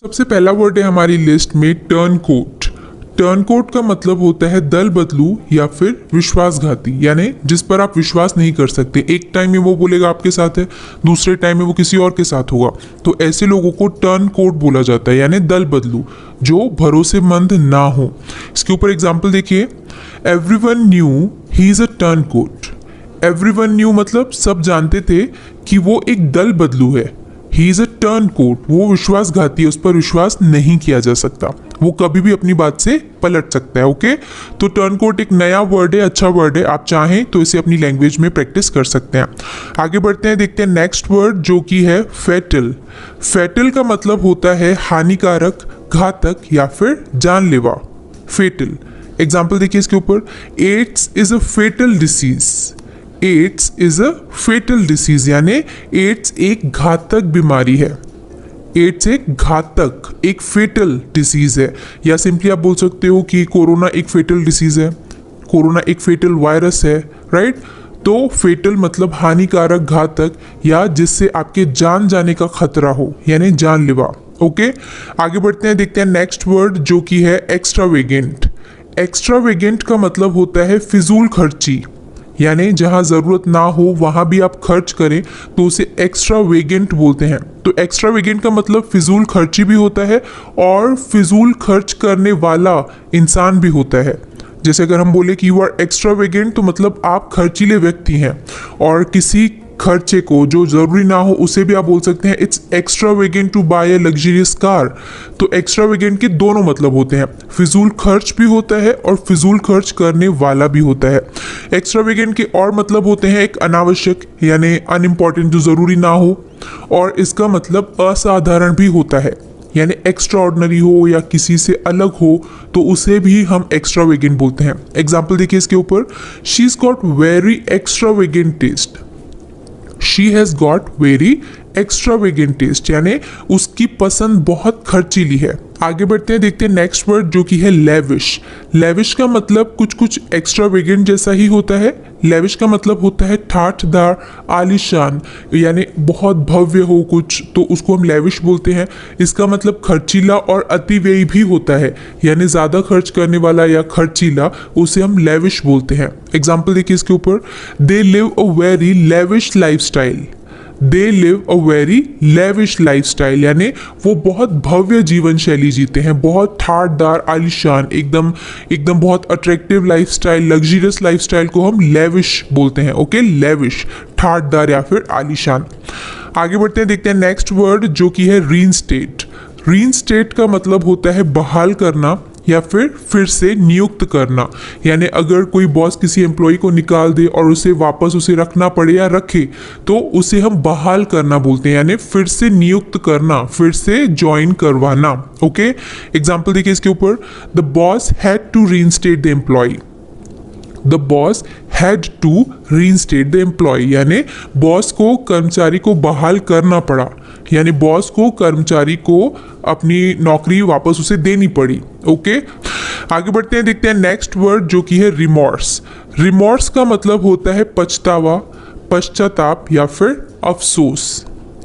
सबसे पहला वर्ड है हमारी लिस्ट में टर्न कोट। टर्न कोट का मतलब होता है दल बदलू या फिर विश्वासघाती, यानी जिस पर आप विश्वास नहीं कर सकते। एक टाइम में वो बोलेगा आपके साथ है, दूसरे टाइम में वो किसी और के साथ होगा, तो ऐसे लोगों को टर्न कोट बोला जाता है, यानी दल बदलू जो भरोसेमंद ना हो। इसके ऊपर एग्जाम्पल देखिए, everyone knew he is a turncoat. Everyone knew मतलब सब जानते थे कि वो एक दल बदलू है। He is a turncoat, वो विश्वासघाती है, उस पर विश्वास नहीं किया जा सकता, वो कभी भी अपनी बात से पलट सकता है। ओके, तो टर्न कोट एक नया वर्ड है, अच्छा वर्ड है, आप चाहें तो इसे अपनी लैंग्वेज में प्रैक्टिस कर सकते हैं। आगे बढ़ते हैं, देखते हैं नेक्स्ट वर्ड जो कि है फैटल। फैटल का मतलब होता है हानिकारक, घातक या फिर जानलेवा। फेटल, एग्जाम्पल देखिए इसके ऊपर, AIDS is a fatal disease. AIDS is a fatal disease, यानी एड्स एक घातक बीमारी है। एड्स एक घातक, एक फेटल डिसीज है। या सिंपली आप बोल सकते हो कि कोरोना एक फेटल डिसीज है, कोरोना एक फेटल वायरस है, राइट। तो फेटल मतलब हानिकारक, घातक या जिससे आपके जान जाने का खतरा हो, यानी जानलेवा। ओके, आगे बढ़ते हैं, देखते हैं नेक्स्ट वर्ड जो कि है एक्स्ट्रावेगेंट। एक्स्ट्रावेगेंट का मतलब होता है फिजूल खर्ची, यानी जहां जरूरत ना हो वहां भी आप खर्च करें तो उसे एक्स्ट्रावेगेंट बोलते हैं। तो एक्स्ट्रावेगेंट का मतलब फिजूल खर्ची भी होता है और फिजूल खर्च करने वाला इंसान भी होता है। जैसे अगर हम बोले कि यू आर एक्स्ट्रावेगेंट, तो मतलब आप खर्चीले व्यक्ति हैं, और किसी खर्चे को जो जरूरी ना हो उसे भी आप बोल सकते हैं it's extravagant to buy a luxurious car. तो एक्स्ट्रावेगेंट के दोनों मतलब होते हैं, फिजूल खर्च भी होता है और फिजूल खर्च करने वाला भी होता है। एक्स्ट्रावेगेंट के और मतलब होते हैं एक अनावश्यक, यानी अनइम्पॉर्टेंट, जो जरूरी ना हो, और इसका मतलब असाधारण भी होता है, यानी एक्स्ट्राऑर्डिनरी हो या किसी से अलग हो तो उसे भी हम एक्स्ट्रावेगेंट बोलते हैं। एग्जाम्पल देखिए इसके ऊपर, she is got very extravagant taste. She has got very extravagant taste, यानी उसकी पसंद बहुत खर्चीली है। आगे बढ़ते हैं, देखते हैं नेक्स्ट वर्ड जो कि है लेविश। लेविश का मतलब कुछ कुछ एक्स्ट्रावेगेंट जैसा ही होता है। लेविश का मतलब होता है ठाठदार, आलीशान, यानी बहुत भव्य हो कुछ, तो उसको हम लेविश बोलते हैं। इसका मतलब खर्चीला और अतिव्ययी भी होता है, यानी ज़्यादा खर्च करने वाला या खर्चीला, उसे हम लेविश बोलते हैं। एग्जाम्पल देखिए इसके ऊपर, they live a very lavish lifestyle. They live a very lavish lifestyle, यानी वो बहुत भव्य जीवन शैली जीते हैं, बहुत ठाठदार, आलीशान, एकदम एकदम बहुत अट्रैक्टिव लाइफस्टाइल, लग्जरियस लाइफस्टाइल को हम लेविश बोलते हैं। ओके, लेविश, ठाठदार या फिर आलीशान। आगे बढ़ते हैं, देखते हैं नेक्स्ट वर्ड जो कि है रीइंस्टेट। रीइंस्टेट का मतलब होता है बहाल करना या फिर से नियुक्त करना, यानी अगर कोई बॉस किसी एम्प्लॉय को निकाल दे और उसे वापस उसे रखना पड़े या रखे तो उसे हम बहाल करना बोलते हैं, यानी फिर से नियुक्त करना, फिर से ज्वाइन करवाना। ओके, एग्जाम्पल देखिए इसके ऊपर, the boss had to reinstate the employee. The boss had to reinstate the employee, यानी बॉस को कर्मचारी को बहाल करना पड़ा, यानी बॉस को कर्मचारी को अपनी नौकरी वापस उसे देनी पड़ी। ओके, आगे बढ़ते हैं, देखते हैं नेक्स्ट वर्ड जो कि है रिमॉर्स। रिमॉर्स का मतलब होता है पछतावा, पश्चाताप या फिर अफसोस।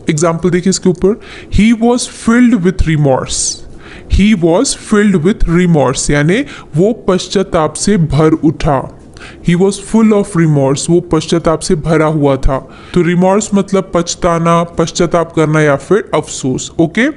एग्जाम्पल देखिए इसके ऊपर, he was filled with remorse. He was filled with remorse, यानी वो पश्चाताप से भर उठा। He was full of remorse, वो पश्चाताप से भरा हुआ था। तो रिमॉर्स मतलब पछताना, पश्चाताप करना या फिर अफसोस। ओके,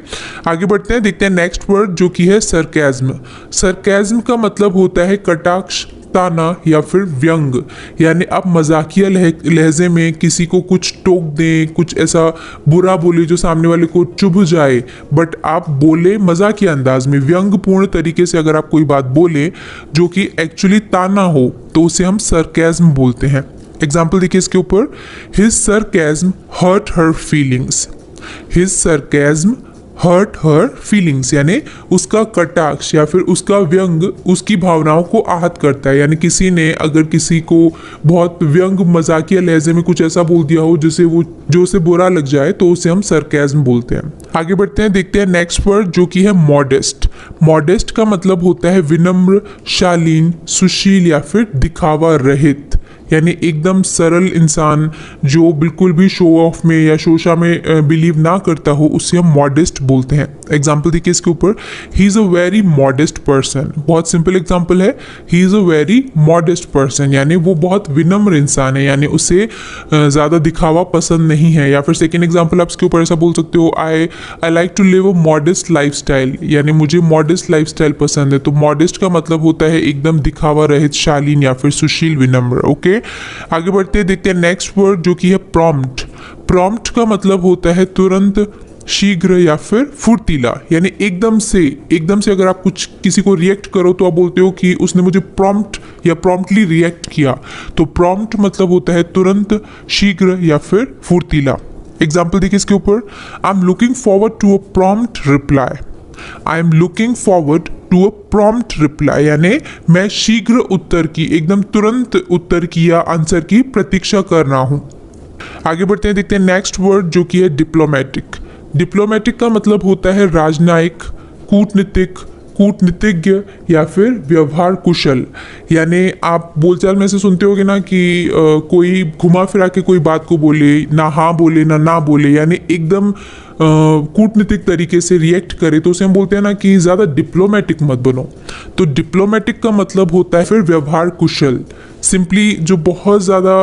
आगे बढ़ते हैं, देखते हैं नेक्स्ट वर्ड जो कि है सरकाज़्म। सरकाज़्म का मतलब होता है कटाक्ष, ताना या फिर व्यंग, यानी आप मजाकिया लहजे में किसी को कुछ टोक दें, कुछ ऐसा बुरा बोले जो सामने वाले को चुभ जाए, बट आप बोले मजाकिया अंदाज में, व्यंगपूर्ण तरीके से अगर आप कोई बात बोले जो कि एक्चुअली ताना हो तो उसे हम सरकाज़्म बोलते हैं। एग्जाम्पल देखिए इसके ऊपर, his sarcasm hurt her feelings. His sarcasm hurt her feelings, यानी उसका कटाक्ष या फिर उसका व्यंग उसकी भावनाओं को आहत करता है, यानी किसी ने अगर किसी को बहुत व्यंग मजाकिया लहजे में कुछ ऐसा बोल दिया हो जिसे वो जो उसे बुरा लग जाए तो उसे हम सरकाज़्म बोलते हैं। आगे बढ़ते हैं, देखते हैं नेक्स्ट वर्ड जो कि है मॉडेस्ट। मॉडेस्ट का मतलब होता है विनम्र, शालीन, सुशील या फिर दिखावा रहित, यानी एकदम सरल इंसान जो बिल्कुल भी शो ऑफ में या शोशा में बिलीव ना करता हो, उससे हम मॉडेस्ट बोलते हैं। एग्जाम्पल देखिए इसके ऊपर, he is a very modest person. बहुत सिंपल एग्जाम्पल है, he is a very modest person, यानी वो बहुत विनम्र इंसान है, यानी उसे ज़्यादा दिखावा पसंद नहीं है। या फिर सेकेंड एग्जाम्पल आप इसके ऊपर ऐसा बोल सकते हो, I like to live a modest lifestyle, यानी मुझे मॉडेस्ट लाइफ स्टाइल पसंद है। तो मॉडेस्ट का मतलब होता है एकदम दिखावा रहित, शालीन या फिर सुशील, विनम्र। ओके, आगे बढ़ते हैं, देखते हैं नेक्स्ट वर्ड जो कि है प्रॉम्प्ट। प्रॉम्प्ट का मतलब होता है तुरंत, शीघ्र या फिर फुर्तीला, यानी एकदम से अगर आप कुछ किसी को रिएक्ट करो तो आप बोलते हो कि उसने मुझे प्रॉम्प्ट या प्रॉम्प्टली रिएक्ट किया। तो प्रॉम्प्ट मतलब होता है तुरंत, शीघ्र या फिर फुर्तीला। एग्जाम्पल देखिए इसके ऊपर, I am looking forward to a prompt reply. I am looking forward to a prompt reply, यानी मैं शीघ्र उत्तर की, एकदम तुरंत उत्तर की या आंसर की प्रतीक्षा कर रहा हूं। आगे बढ़ते हैं, देखते हैं नेक्स्ट वर्ड जो कि है डिप्लोमेटिक। डिप्लोमेटिक का मतलब होता है राजनयिक, कूटनीतिज्ञ या फिर व्यवहार कुशल। यानी आप बोलचाल में से सुनते होगे ना कि कोई घुमा फिरा के कोई बात को बोले, ना हाँ बोले ना बोले, यानी एकदम कूटनीतिक तरीके से रिएक्ट करे, तो उसे हम बोलते हैं ना कि ज़्यादा डिप्लोमेटिक मत बनो। तो डिप्लोमेटिक का मतलब होता है फिर व्यवहार कुशल, सिंपली जो बहुत ज़्यादा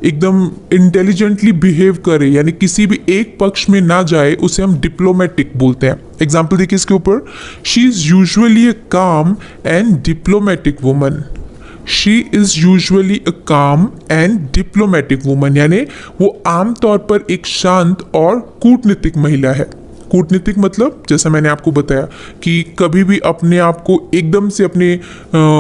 एकदम इंटेलिजेंटली बिहेव करे, यानी किसी भी एक पक्ष में ना जाए, उसे हम डिप्लोमेटिक बोलते हैं। एग्जाम्पल देखिए इसके ऊपर, she is usually a calm and diplomatic woman. She is usually a calm and diplomatic woman, यानी वो आमतौर पर एक शांत और कूटनीतिक महिला है। कूटनीतिक मतलब जैसा मैंने आपको बताया कि कभी भी अपने आप को एकदम से अपने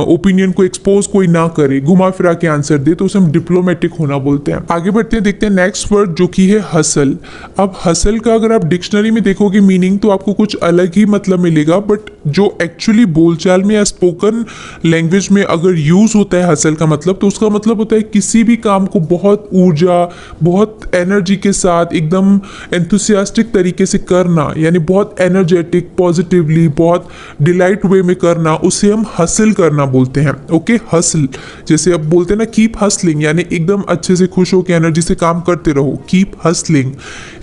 ओपिनियन को एक्सपोज कोई ना करे, घुमा फिरा के आंसर दे, तो उसे हम डिप्लोमेटिक होना बोलते हैं। आगे बढ़ते हैं, देखते हैं नेक्स्ट वर्ड जो कि है हसल। अब हसल का अगर आप डिक्शनरी में देखोगे मीनिंग तो आपको कुछ अलग ही मतलब मिलेगा, बट जो एक्चुअली बोलचाल में या स्पोकन लैंग्वेज में अगर यूज होता है हसल का मतलब, तो उसका मतलब होता है किसी भी काम को बहुत ऊर्जा, बहुत एनर्जी के साथ, एकदम एंथुसियास्टिक तरीके से करना, यानी बहुत एनर्जेटिक, पॉजिटिवली, बहुत डिलाइट वे में करना, उसे हम हसल करना बोलते हैं। ओके, हसल, जैसे अब बोलते हैं ना कीप हसलिंग, यानी एकदम अच्छे से खुश होकर एनर्जी से काम करते रहो, कीप हसलिंग।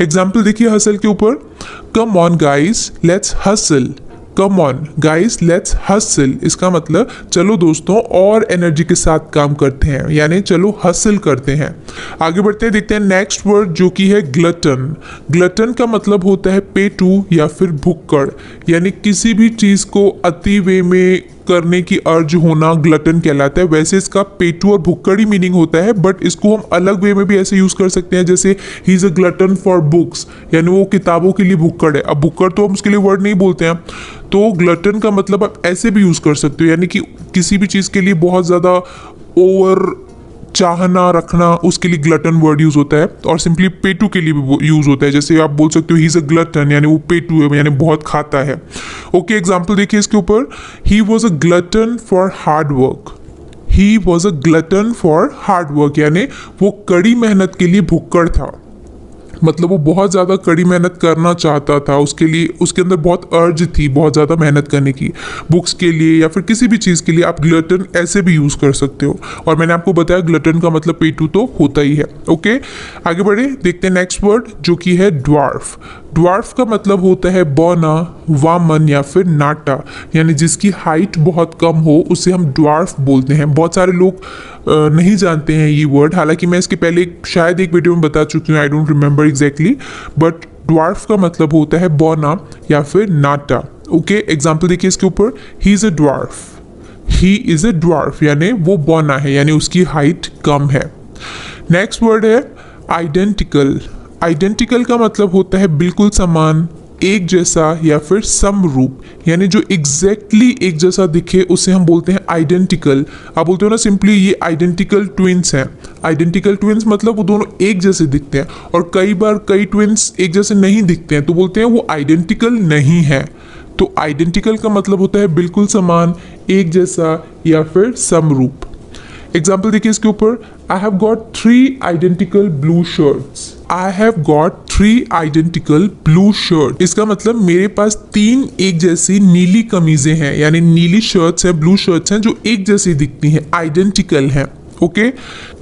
एग्जाम्पल देखिए हसल के ऊपर, come on guys let's hustle. Come on guys let's hustle, इसका मतलब चलो दोस्तों और एनर्जी के साथ काम करते हैं, यानी चलो हसल करते हैं। आगे बढ़ते हैं, देखते हैं नेक्स्ट वर्ड जो कि है ग्लटन। ग्लटन का मतलब होता है पेटू या फिर भुक्कड़, यानी किसी भी चीज़ को अति वे में करने की अर्ज होना ग्लटन कहलाता है। वैसे इसका पेटू और भुक्कड़ ही मीनिंग होता है, बट इसको हम अलग वे में भी ऐसे यूज कर सकते हैं, जैसे ही is a glutton for books, यानी वो किताबों के लिए भुक्कड़ है। अब भुक्कड़ तो हम उसके लिए वर्ड नहीं बोलते हैं, तो ग्लटन का मतलब आप ऐसे भी यूज कर सकते हो, यानी कि किसी भी चीज़ के लिए बहुत ज़्यादा ओवर चाहना रखना, उसके लिए ग्लटन वर्ड यूज होता है। और सिंपली पेटू के लिए भी यूज होता है, जैसे आप बोल सकते हो ही इज अ ग्लटन, यानी वो पेटू है, यानी बहुत खाता है। ओके, एग्जाम्पल देखिए इसके ऊपर, he was a glutton for hard work. He was a glutton for hard work, यानी वो कड़ी मेहनत के लिए भुक्कड़ था, मतलब वो बहुत ज़्यादा कड़ी मेहनत करना चाहता था, उसके लिए उसके अंदर बहुत अर्ज थी बहुत ज़्यादा मेहनत करने की, बुक्स के लिए या फिर किसी भी चीज़ के लिए आप ग्लटन ऐसे भी यूज़ कर सकते हो। और मैंने आपको बताया ग्लटन का मतलब पेटू तो होता ही है। ओके, आगे बढ़े, देखते हैं नेक्स्ट वर्ड जो कि है ड्वार्फ। ड्वार्फ का मतलब होता है बौना, वामन या फिर नाटा, यानी जिसकी हाइट बहुत कम हो उसे हम ड्वार्फ बोलते हैं। बहुत सारे लोग नहीं जानते हैं ये वर्ड, हालांकि मैं इसके पहले शायद एक वीडियो में बता चुकी हूँ, I don't remember exactly, but dwarf का मतलब होता है बौना या फिर नाटा। ओके, एग्जाम्पल देखिए इसके ऊपर, ही is a dwarf. He is a dwarf, यानी वो बौना है, यानी उसकी हाइट कम है। नेक्स्ट वर्ड है आइडेंटिकल। आइडेंटिकल का मतलब होता है बिल्कुल समान, एक जैसा या फिर समरूप, यानी जो एग्जैक्टली एक जैसा दिखे उसे हम बोलते हैं आइडेंटिकल। आप बोलते हो ना सिंपली ये आइडेंटिकल ट्विंस हैं। आइडेंटिकल ट्विंस मतलब वो दोनों एक जैसे दिखते हैं, और कई बार कई ट्विंस एक जैसे नहीं दिखते हैं तो बोलते हैं वो आइडेंटिकल नहीं है। तो आइडेंटिकल का मतलब होता है बिल्कुल समान, एक जैसा या फिर समरूप। एग्जाम्पल देखिए इसके ऊपर, I have got 3 identical blue shirts. I have got 3 identical blue shirt, इसका मतलब मेरे पास 3 एक जैसी नीली कमीजें हैं, यानी नीली शर्ट्स हैं, ब्लू शर्ट्स हैं जो एक जैसी दिखती हैं, आइडेंटिकल हैं। ओके,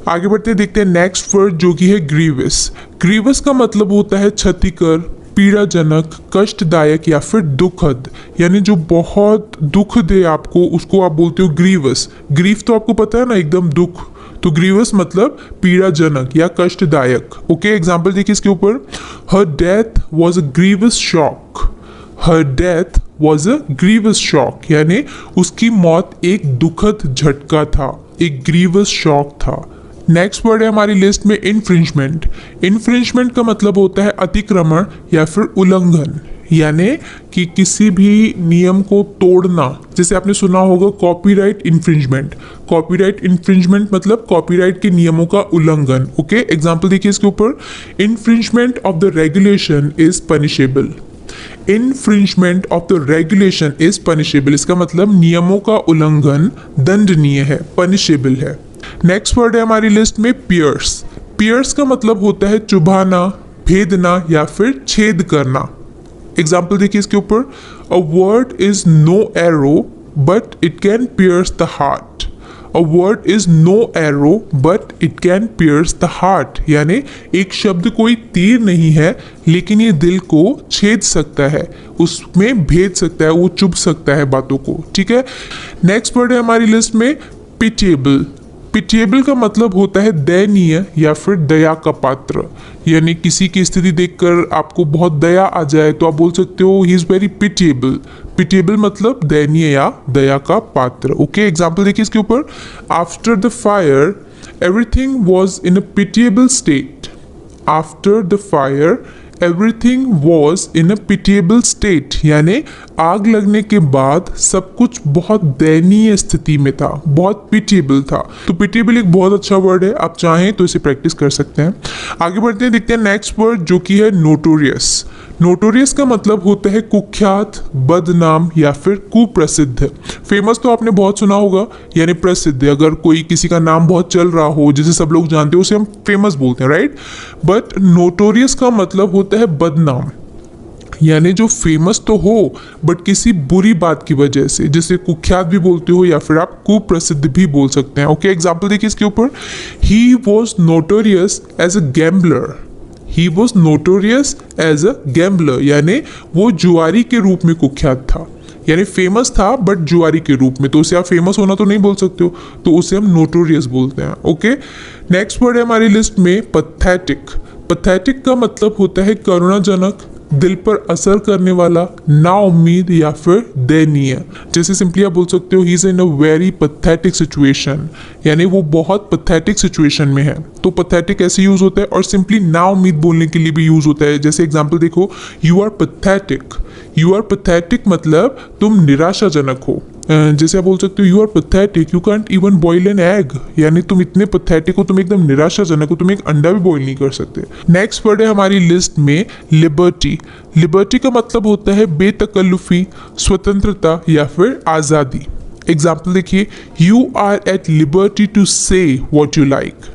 आगे बढ़ते देखते हैं नेक्स्ट वर्ड जो कि है ग्रीवस। ग्रीवस का मतलब होता है क्षतिकर, पीड़ाजनक, कष्टदायक या फिर दुखद, यानी जो बहुत दुख दे आपको उसको आप बोलते हो ग्रीवस। ग्रीफ तो आपको पता है ना, एकदम दुख, तो ग्रीवस मतलब पीड़ाजनक या कष्टदायक। ओके, एग्जाम्पल देखिए इसके ऊपर, her death was a grievous shock. Her death was a grievous shock, यानी उसकी मौत एक दुखद झटका था, एक ग्रीवस शॉक था। नेक्स्ट वर्ड है हमारी लिस्ट में इन्फ्रिंजमेंट। इन्फ्रिंजमेंट का मतलब होता है अतिक्रमण या फिर उल्लंघन, यानी कि किसी भी नियम को तोड़ना। जैसे आपने सुना होगा कॉपीराइट इन्फ्रिंजमेंट। कॉपीराइट इन्फ्रिंजमेंट मतलब कॉपीराइट के नियमों का उल्लंघन। ओके, एग्जाम्पल देखिए इसके ऊपर, infringement of the regulation is punishable. Infringement of the regulation is punishable, इसका मतलब नियमों का उल्लंघन दंडनीय है, पनिशेबल है। नेक्स्ट वर्ड है हमारी लिस्ट में पियर्स। पियर्स का मतलब होता है चुभाना, भेदना या फिर छेद करना। एग्जाम्पल देखिए इसके ऊपर, a word is no arrow but it can pierce the heart. A word is no arrow but it can pierce the heart, यानी एक शब्द कोई तीर नहीं है लेकिन ये दिल को छेद सकता है, उसमें भेद सकता है, वो चुभ सकता है बातों को। ठीक है, नेक्स्ट वर्ड है हमारी लिस्ट में पिटिएबल। पिटिएबल का मतलब होता है दयनीय या फिर दया का पात्र, यानी किसी की स्थिति देखकर आपको बहुत दया आ जाए तो आप बोल सकते हो he is very pitiable. Pitiable मतलब दयनीय या दया का पात्र। ओके, एग्जाम्पल देखिए इसके ऊपर, after the fire everything was in a pitiable state. After the fire everything was in a pitiable state, यानी आग लगने के बाद सब कुछ बहुत दयनीय स्थिति में था, बहुत पिटिएबल था। तो पिटिएबल एक बहुत अच्छा वर्ड है, आप चाहें तो इसे प्रैक्टिस कर सकते हैं। आगे बढ़ते हैं, देखते हैं नेक्स्ट वर्ड जो कि है नोटोरियस। नोटोरियस का मतलब होता है कुख्यात, बदनाम या फिर कुप्रसिद्ध। फेमस तो आपने बहुत सुना होगा, यानी प्रसिद्ध। अगर कोई किसी का नाम बहुत चल रहा हो, जिसे सब लोग जानते हो, उसे हम फेमस बोलते हैं, राइट। बट नोटोरियस का मतलब होता है बदनाम, यानी जो फेमस तो हो बट किसी बुरी बात की वजह से, जिसे कुख्यात भी बोलते हो या फिर आप कुप्रसिद्ध भी बोल सकते हैं। ओके, एग्जाम्पल देखिए इसके ऊपर, he was notorious as a gambler. He was notorious as a gambler, यानी वो जुआरी के रूप में कुख्यात था, यानी फेमस था बट जुआरी के रूप में। तो उसे आप फेमस होना तो नहीं बोल सकते हो, तो उसे हम नोटोरियस बोलते हैं। ओके, नेक्स्ट वर्ड है हमारी लिस्ट में पथेटिक। पथेटिक का मतलब होता है करुणाजनक, दिल पर असर करने वाला, ना उम्मीद या फिर दयनीय। जैसे सिंपली आप बोल सकते हो he is in a very pathetic situation, यानी वो बहुत पथेटिक सिचुएशन में है। तो पथेटिक ऐसे यूज होता है, और सिंपली ना उम्मीद बोलने के लिए भी यूज होता है। जैसे एग्जांपल देखो, you are pathetic. You are pathetic मतलब तुम निराशाजनक हो। जैसे आप बोल सकते हो you are pathetic, you can't even boil an egg, यानी तुम इतने पथेटिक हो, तुम एकदम निराशाजनक हो, तुम एक अंडा भी बॉयल नहीं कर सकते। नेक्स्ट वर्ड है हमारी लिस्ट में लिबर्टी। लिबर्टी का मतलब होता है बेतकल्लुफी, स्वतंत्रता या फिर आज़ादी। एग्जाम्पल देखिए, you are at liberty to say what you like.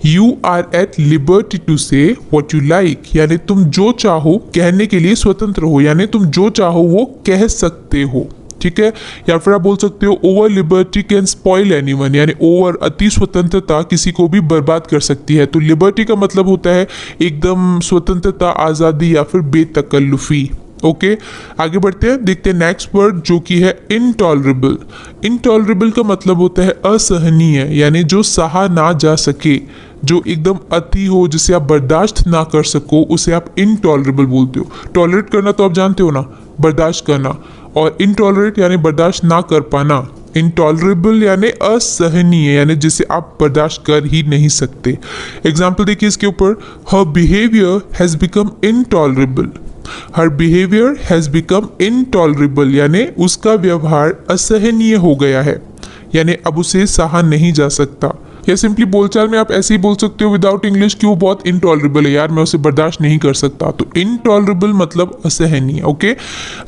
You are at liberty to say what you like, यानी तुम जो चाहो कहने के लिए स्वतंत्र हो, यानी तुम जो चाहो वो कह सकते हो। ठीक है, या फिर आप बोल सकते हो over liberty can spoil anyone, यानी ओवर अति स्वतंत्रता किसी को भी बर्बाद कर सकती है। तो लिबर्टी का मतलब होता है एकदम स्वतंत्रता, आज़ादी या फिर बेतकल्लुफी। ओके, आगे बढ़ते हैं, देखते हैं नेक्स्ट वर्ड जो कि है इनटॉलरेबल। इनटॉलरेबल का मतलब होता है असहनीय, यानी जो सहा ना जा सके, जो एकदम अति हो, जिसे आप बर्दाश्त ना कर सको, उसे आप इनटॉलरेबल बोलते हो। टॉलरेट करना तो आप जानते हो ना, बर्दाश्त करना, और इनटॉलरेट यानी बर्दाश्त ना कर पाना। इनटॉलरेबल यानी असहनीय, यानी जिसे आप बर्दाश्त कर ही नहीं सकते। एग्जाम्पल देखिए इसके ऊपर, her behaviour has become intolerable. Her behaviour has become intolerable, यानी उसका व्यवहार असहनीय हो गया है, यानी अब उसे सहा नहीं जा सकता। या सिंपली बोलचाल में आप ऐसे ही बोल सकते हो विदाउट इंग्लिश कि वो बहुत इनटॉलरेबल है, यार मैं उसे बर्दाश्त नहीं कर सकता। तो इनटॉलरेबल मतलब असहनीय। ओके,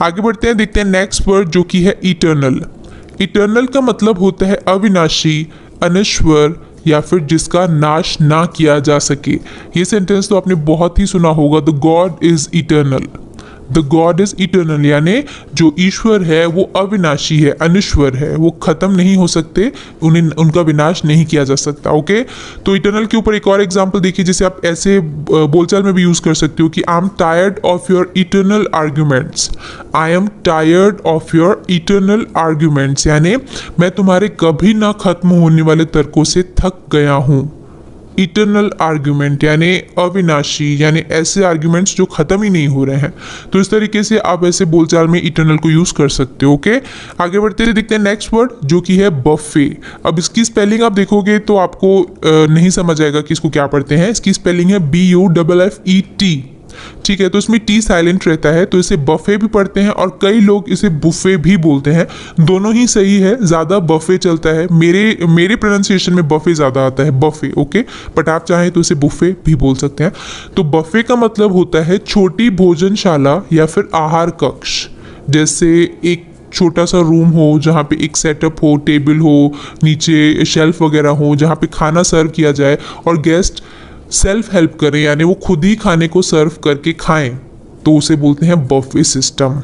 आगे बढ़ते हैं, देखते हैं नेक्स्ट वर्ड जो कि है इटर्नल। इटर्नल का मतलब होता है अविनाशी, अनश्वर या फिर जिसका नाश ना किया जा सके। ये सेंटेंस तो आपने बहुत ही सुना होगा, the God is eternal. The God is eternal, यानी जो ईश्वर है वो अविनाशी है, अनश्वर है, वो खत्म नहीं हो सकते, उनका विनाश नहीं किया जा सकता। ओके, तो इटर्नल के ऊपर एक और एग्जांपल देखिए, जिसे आप ऐसे बोलचाल में भी यूज कर सकते हो कि I am tired of your eternal arguments. I am tired of your eternal arguments, यानी मैं तुम्हारे कभी ना खत्म होने वाले तर्कों से थक गया हूं। इटर्नल आर्ग्यूमेंट यानी अविनाशी, यानी ऐसे आर्ग्यूमेंट्स जो खत्म ही नहीं हो रहे हैं। तो इस तरीके से आप ऐसे बोलचाल में इटर्नल को यूज कर सकते हो। ओके, आगे बढ़ते हुए देखते हैं नेक्स्ट वर्ड जो कि है बफे। अब इसकी स्पेलिंग आप देखोगे तो आपको नहीं समझ आएगा कि इसको क्या पढ़ते हैं। इसकी स्पेलिंग है BUFFET। ठीक है, तो इसमें टी साइलेंट रहता है, तो इसे बफे भी पढ़ते हैं और कई लोग इसे बुफे भी बोलते हैं। दोनों ही सही है, ज़्यादा बफे चलता है, मेरे प्रोनाउंसिएशन में बफे ज़्यादा आता है, बफे। ओके, बट आप चाहें तो इसे बुफे भी बोल सकते हैं। तो बफे का मतलब होता है छोटी भोजनशाला या फिर आहार कक्ष। जैसे एक छोटा सा रूम हो जहाँ पे एक सेटअप हो, टेबल हो, नीचे शेल्फ वगैरह हो, जहाँ पे खाना सर्व किया जाए और गेस्ट सेल्फ हेल्प करें, यानी वो खुद ही खाने को सर्व करके खाएं, तो उसे बोलते हैं बफे सिस्टम।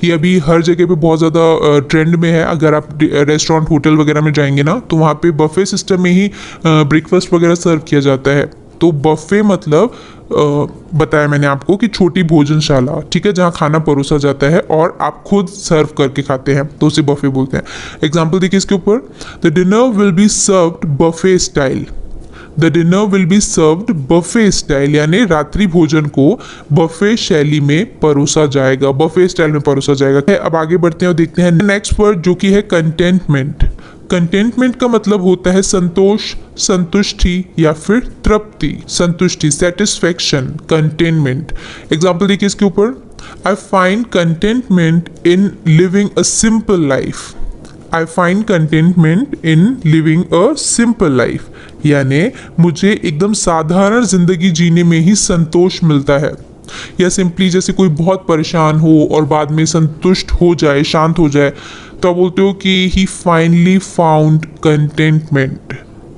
ये अभी हर जगह पे बहुत ज़्यादा ट्रेंड में है। अगर आप रेस्टोरेंट, होटल वगैरह में जाएंगे ना, तो वहाँ पे बफे सिस्टम में ही ब्रेकफास्ट वगैरह सर्व किया जाता है। तो बफे मतलब बताया मैंने आपको कि छोटी भोजनशाला, ठीक है, जहाँ खाना परोसा जाता है और आप खुद सर्व करके खाते हैं, तो उसे बफे बोलते हैं। एग्जाम्पल देखिए इसके ऊपर, the dinner will be served buffet style. The dinner will be served buffet style, यानी रात्रि भोजन को बफे शैली में परोसा जाएगा, बफे स्टाइल में परोसा जाएगा। अब आगे बढ़ते हैं और देखते हैं नेक्स्ट वर्ड जो कि है कंटेंटमेंट। कंटेंटमेंट का मतलब होता है संतोष, संतुष्टि या फिर तृप्ति, संतुष्टि, सेटिस्फैक्शन, कंटेनमेंट। एग्जाम्पल देखिए इसके ऊपर, I find contentment in living a simple life. I find contentment in living a simple life, यानी मुझे एकदम साधारण जिंदगी जीने में ही संतोष मिलता है। या सिंपली जैसे कोई बहुत परेशान हो और बाद में संतुष्ट हो जाए, शांत हो जाए, तो आप बोलते हो कि ही फाइनली फाउंड कंटेंटमेंट।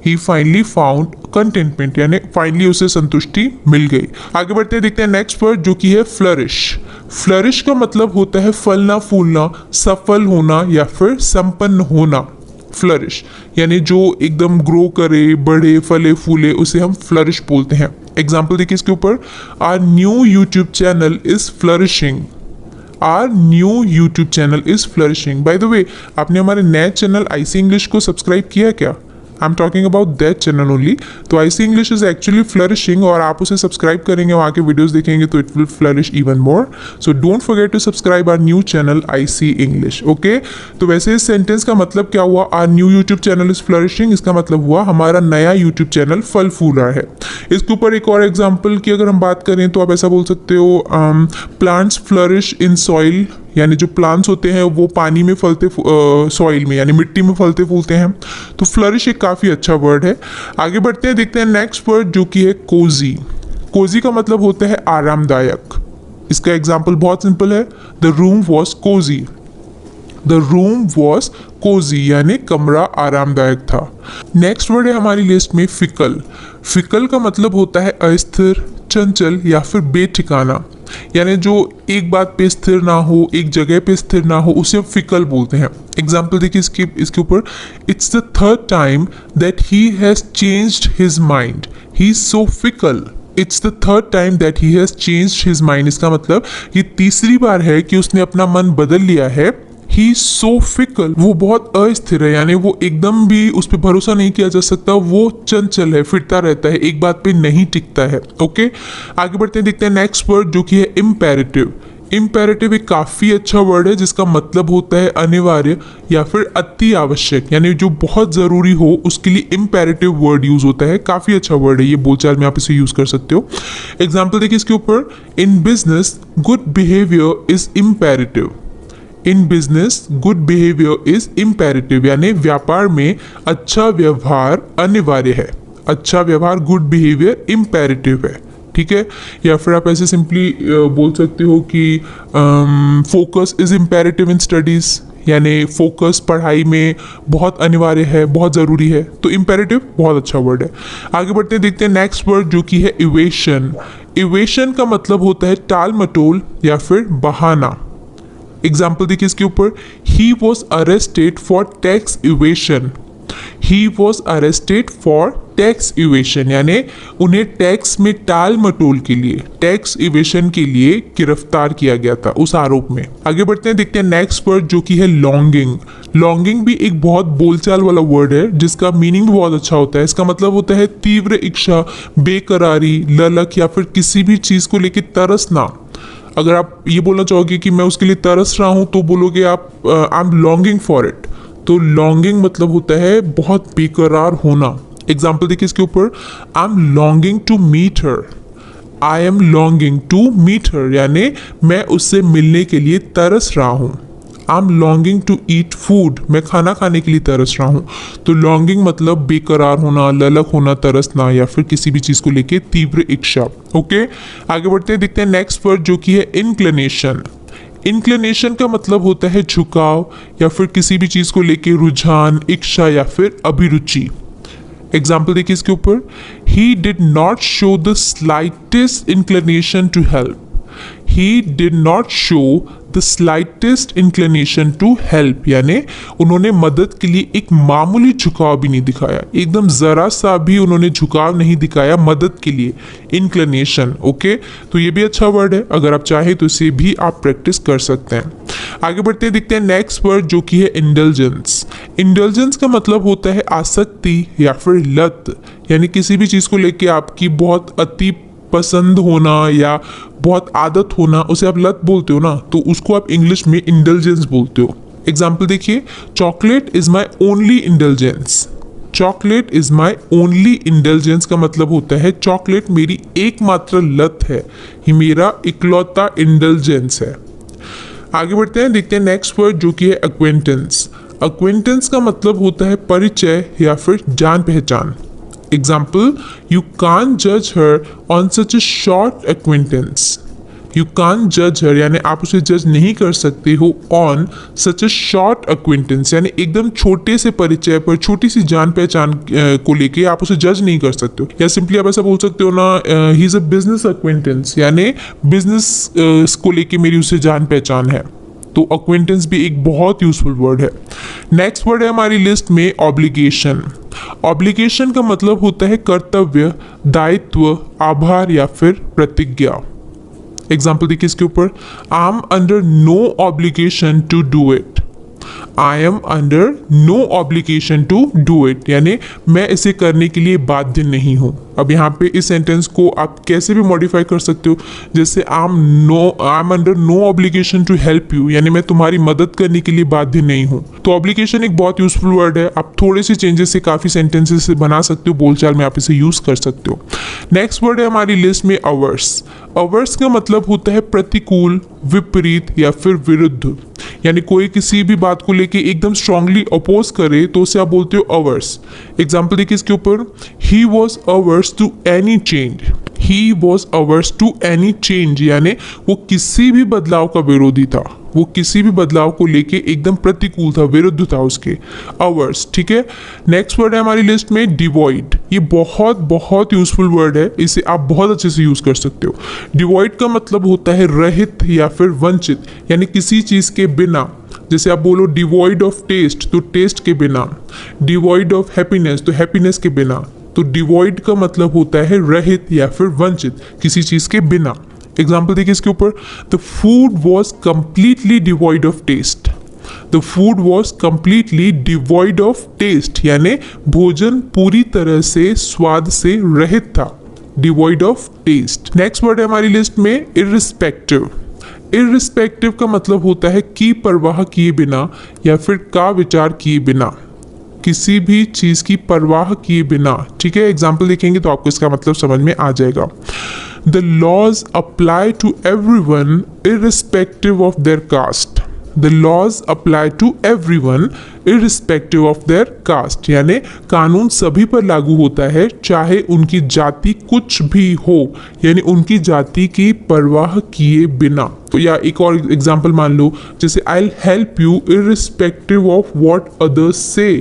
ही फाइनली फाउंड कंटेंटमेंट, यानी फाइनली उसे संतुष्टि मिल गई। आगे बढ़ते हैं, देखते हैं नेक्स्ट वर्ड जो कि है फ्लरिश। फ्लरिश का मतलब होता है फलना फूलना, सफल होना या फिर संपन्न होना। फ्लरिश यानी जो एकदम ग्रो करे, बढ़े, फले फूले, उसे हम फ्लरिश बोलते हैं। एग्जाम्पल देखिए इसके ऊपर, our new YouTube channel is flourishing. Our new YouTube channel is flourishing. By the way, आपने हमारे नए चैनल आईसी इंग्लिश को सब्सक्राइब किया क्या? I am talking about that channel only. तो IC English is actually flourishing, और आप उसे सब्सक्राइब करेंगे, वहाँ के वीडियोस देखेंगे तो it will flourish even more. So don't forget to subscribe our new channel IC English. Okay, तो वैसे इस सेंटेंस का मतलब क्या हुआ? Our new YouTube channel is flourishing, इसका मतलब हुआ हमारा नया यूट्यूब चैनल फल फूल रहा है। इसके ऊपर एक और एग्जाम्पल की अगर हम बात करें तो आप ऐसा बोल सकते हो, प्लांट्स फ्लरिश इन सॉइल, यानी जो प्लांट्स होते हैं वो पानी में फलते, सॉइल में यानी मिट्टी में फलते फूलते हैं। तो फ्लरिश एक काफ़ी अच्छा वर्ड है। आगे बढ़ते हैं, देखते हैं नेक्स्ट वर्ड जो कि है कोजी। कोजी का मतलब होता है आरामदायक। इसका एग्जाम्पल बहुत सिंपल है, the room was cosy. The room was cosy यानी कमरा आरामदायक था। नेक्स्ट वर्ड है हमारी लिस्ट में फिकल। फिकल का मतलब होता है अस्थिर, चंचल या फिर बेठिकाना, यानी जो एक बात पे स्थिर ना हो, एक जगह पे स्थिर ना हो, उसे हम फिकल बोलते हैं। एग्जाम्पल देखिए इसके ऊपर, it's the third time that he has changed his mind, he is so fickle. It's the third time that he has changed his mind, इसका मतलब ये तीसरी बार है कि उसने अपना मन बदल लिया है। ही सो फिकल, वो बहुत अस्थिर है, यानी वो एकदम भी उस पर भरोसा नहीं किया जा सकता, वो चंचल है, फिरता रहता है, एक बात पे नहीं टिकता है। ओके, आगे बढ़ते हैं, देखते हैं नेक्स्ट वर्ड जो कि है इम्पेरेटिव। इम्पेरेटिव एक काफ़ी अच्छा वर्ड है जिसका मतलब होता है अनिवार्य या फिर अति आवश्यक, यानी जो बहुत ज़रूरी हो उसके लिए इम्पेरेटिव वर्ड यूज़ होता है। काफ़ी अच्छा वर्ड है ये, बोलचाल में आप इसे यूज़ कर सकते हो। एग्जाम्पल देखिए इसके ऊपर, in business good behaviour is imperative. In business good behaviour is imperative, यानी व्यापार में अच्छा व्यवहार अनिवार्य है। अच्छा व्यवहार, गुड बिहेवियर इम्पेरेटिव है, ठीक है। या फिर आप ऐसे सिंपली बोल सकते हो कि focus is imperative in studies, यानी फोकस पढ़ाई में बहुत अनिवार्य है, बहुत ज़रूरी है। तो इम्पेरेटिव बहुत अच्छा वर्ड है। आगे बढ़ते हैं, देखते हैं नेक्स्ट वर्ड जो कि है इवेशन। इवेशन का मतलब होता है टाल मटोल या फिर बहाना। एग्जाम्पल देखिए इसके ऊपर, he was arrested for tax evasion. He was arrested for tax evasion, यानी उन्हें टैक्स में टाल मटोल के लिए, टैक्स इवेशन के लिए गिरफ्तार किया गया था उस आरोप में। आगे बढ़ते हैं, देखते हैं नेक्स्ट वर्ड जो कि है लॉन्गिंग। लॉन्गिंग भी एक बहुत बोलचाल वाला वर्ड है जिसका मीनिंग भी बहुत अच्छा होता है। इसका मतलब होता है तीव्र इच्छा, बेकरारी, ललक या फिर किसी भी चीज को लेकर तरसना। अगर आप ये बोलना चाहोगे कि मैं उसके लिए तरस रहा हूं तो बोलोगे आप आई एम लॉन्गिंग फॉर इट। तो लॉन्गिंग मतलब होता है बहुत बेकरार होना। एग्जाम्पल देखिए इसके ऊपर, I am longing to meet her. I am longing to meet her यानी मैं उससे मिलने के लिए तरस रहा हूँ। I am longing to eat food, मैं खाना खाने के लिए तरस रहा हूँ। तो लॉन्गिंग मतलब बेकरार होना, ललक होना, तरसना या फिर किसी भी चीज़ को लेके तीव्र इच्छा। ओके, आगे बढ़ते हैं, देखते हैं नेक्स्ट वर्ड जो कि है इंक्लिनेशन। इंक्लिनेशन का मतलब होता है झुकाव या फिर किसी भी चीज़ को लेके रुझान, इच्छा या फिर अभिरुचि। एग्जाम्पल देखिए इसके ऊपर, he did not show the slightest inclination to help. He did not show the slightest inclination to help, यानी उन्होंने मदद के लिए एक मामूली झुकाव भी नहीं दिखाया, एकदम जरा सा भी उन्होंने झुकाव नहीं दिखाया मदद के लिए। इंक्लिनेशन। ओके, तो ये भी अच्छा वर्ड है, अगर आप चाहें तो इसे भी आप प्रैक्टिस कर सकते हैं। आगे बढ़ते हैं, देखते हैं नेक्स्ट वर्ड जो कि है इंडल्जेंस। इंडल्जेंस का मतलब होता है आसक्ति या फिर लत, यानी किसी भी चीज़ को लेके आपकी बहुत अति पसंद होना या बहुत आदत होना, उसे आप लत बोलते हो ना, तो उसको आप इंग्लिश में इंडल्जेंस बोलते हो। एग्जाम्पल देखिए, chocolate is my only indulgence. Chocolate is my only indulgence का मतलब होता है चॉकलेट मेरी एकमात्र लत है, ये मेरा इकलौता इंडल्जेंस है। आगे बढ़ते हैं, देखते हैं नेक्स्ट वर्ड जो कि है अक्वेंटेंस। अक्वेंटेंस का मतलब होता है परिचय या फिर जान पहचान। Example, you can't judge her on such a short acquaintance. You can't judge her यानी आप उसे जज नहीं कर सकते हो on such a short acquaintance, यानी एकदम छोटे से परिचय पर, छोटी सी जान पहचान को लेके आप उसे जज नहीं कर सकते हो। या सिंपली आप ऐसा बोल सकते हो ना, he is a business acquaintance, यानी बिजनेस को लेके मेरी उसे जान पहचान है। तो अक्वेंटेंस भी एक बहुत यूजफुल वर्ड है। नेक्स्ट वर्ड है हमारी लिस्ट में ऑब्लिगेशन। ऑब्लिगेशन का मतलब होता है कर्तव्य, दायित्व, आभार या फिर प्रतिज्ञा। एग्जाम्पल देखिए इसके ऊपर, I am under no obligation to do it. I am under no obligation to do it, यानी मैं इसे करने के लिए बाध्य नहीं हूँ। अब यहाँ पे इस सेंटेंस को आप कैसे भी मॉडिफाई कर सकते हो, जैसे I am under no obligation to help you, यानी मैं तुम्हारी मदद करने के लिए बाध्य नहीं हूँ। तो ऑब्लिगेशन एक बहुत यूजफुल वर्ड है, आप थोड़े से चेंजेस से काफ़ी सेंटेंसेस से बना सकते हो, बोलचाल में आप इसे यूज़ कर सकते हो। नेक्स्ट वर्ड है हमारी लिस्ट में अवर्स। अवर्स का मतलब होता है प्रतिकूल, विपरीत या फिर विरुद्ध, यानी कोई किसी भी बात को लेके एकदम स्ट्रांगली अपोज करे तो उसे आप बोलते हो अवर्स। एग्जाम्पल देखिए इसके ऊपर, he was averse to any change. He was averse to any change, यानी वो किसी भी बदलाव का विरोधी था, वो किसी भी बदलाव को लेके एकदम प्रतिकूल था, विरुद्ध था उसके। अवर्स, ठीक है। नेक्स्ट वर्ड है हमारी लिस्ट में डिवॉइड। ये बहुत बहुत यूजफुल वर्ड है, इसे आप बहुत अच्छे से यूज कर सकते हो। डिवॉइड का मतलब होता है रहित या फिर वंचित, यानी किसी चीज के बिना। जैसे आप बोलो डिवॉइड ऑफ टेस्ट, तो टेस्ट के बिना। डिवॉइड ऑफ हैप्पीनेस, तो हैप्पीनेस के बिना। तो डिवॉइड का मतलब होता है रहित या फिर वंचित, किसी चीज के बिना। एग्जाम्पल देखिए इसके ऊपर, the food was completely devoid of taste. The food was completely devoid of taste, यानी भोजन पूरी तरह से स्वाद से रहित था, devoid of taste. Next word है हमारी लिस्ट में इररिस्पेक्टिव। इररिस्पेक्टिव का मतलब होता है की परवाह किए बिना या फिर का विचार किए बिना, किसी भी चीज की परवाह किए बिना। ठीक है, एग्जाम्पल देखेंगे तो आपको इसका मतलब समझ में आ जाएगा। The laws apply to everyone irrespective of their caste. The laws apply to everyone irrespective of their caste. यानी कानून सभी पर लागू होता है चाहे उनकी जाति कुछ भी हो, यानी उनकी जाति की परवाह किए बिना। तो या एक और एग्जांपल मान लो, जैसे I'll help you irrespective of what others say,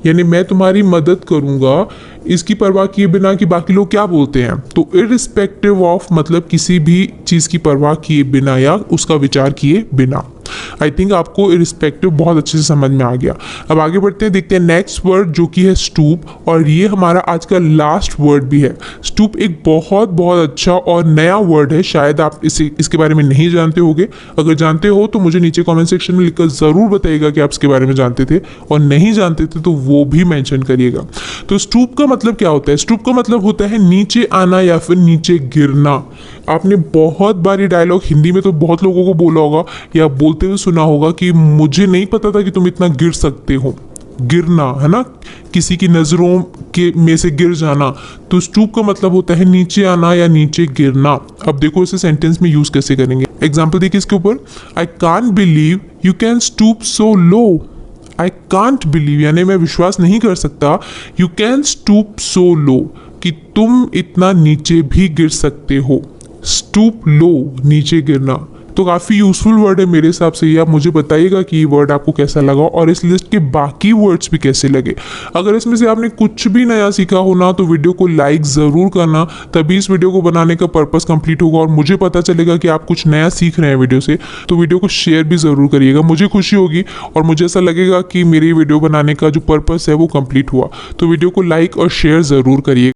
यानी मैं तुम्हारी मदद करूंगा इसकी परवाह किए बिना कि बाकी लोग क्या बोलते हैं। तो इररिस्पेक्टिव ऑफ मतलब किसी भी चीज़ की परवाह किए बिना या उसका विचार किए बिना। आई थिंक आपको इररिस्पेक्टिव बहुत अच्छे से समझ में आ गया। अब आगे बढ़ते हैं, देखते हैं नेक्स्ट वर्ड जो कि है स्टूप, और ये हमारा आज का लास्ट वर्ड भी है। स्टूप एक बहुत बहुत अच्छा और नया वर्ड है, शायद आप इसके बारे में नहीं जानते होंगे। अगर जानते हो तो मुझे नीचे कमेंट सेक्शन में लिखकर ज़रूर बताइएगा कि आप इसके बारे में जानते थे, और नहीं जानते थे तो वो भी मेंशन करिएगा। तो स्टूप का मतलब क्या होता है? स्टूप का मतलब होता है नीचे आना या फिर नीचे गिरना। आपने बहुत बार ये डायलॉग हिंदी में तो बहुत लोगों को बोला होगा या बोलते हुए सुना होगा कि मुझे नहीं पता था कि तुम इतना गिर सकते हो। गिरना है ना, किसी की नज़रों के में से गिर जाना। तो स्टूप का मतलब होता है नीचे आना या नीचे गिरना। अब देखो इसे सेंटेंस में यूज कैसे करेंगे। एग्जाम्पल देखिए इसके ऊपर, I can't believe you can stoop so low. I can't believe यानी मैं विश्वास नहीं कर सकता, यू कैन स्टूप सो लो कि तुम इतना नीचे भी गिर सकते हो। स्टूप लो, नीचे गिरना। तो काफ़ी यूजफुल वर्ड है मेरे हिसाब से। ये आप मुझे बताइएगा कि ये वर्ड आपको कैसा लगा और इस लिस्ट के बाकी वर्ड्स भी कैसे लगे। अगर इसमें से आपने कुछ भी नया सीखा हो ना तो वीडियो को लाइक ज़रूर करना, तभी इस वीडियो को बनाने का पर्पस कंप्लीट होगा और मुझे पता चलेगा कि आप कुछ नया सीख रहे हैं वीडियो से। तो वीडियो को शेयर भी ज़रूर करिएगा, मुझे खुशी होगी और मुझे ऐसा लगेगा कि मेरी वीडियो बनाने का जो पर्पस है वो कंप्लीट हुआ। तो वीडियो को लाइक और शेयर ज़रूर करिएगा।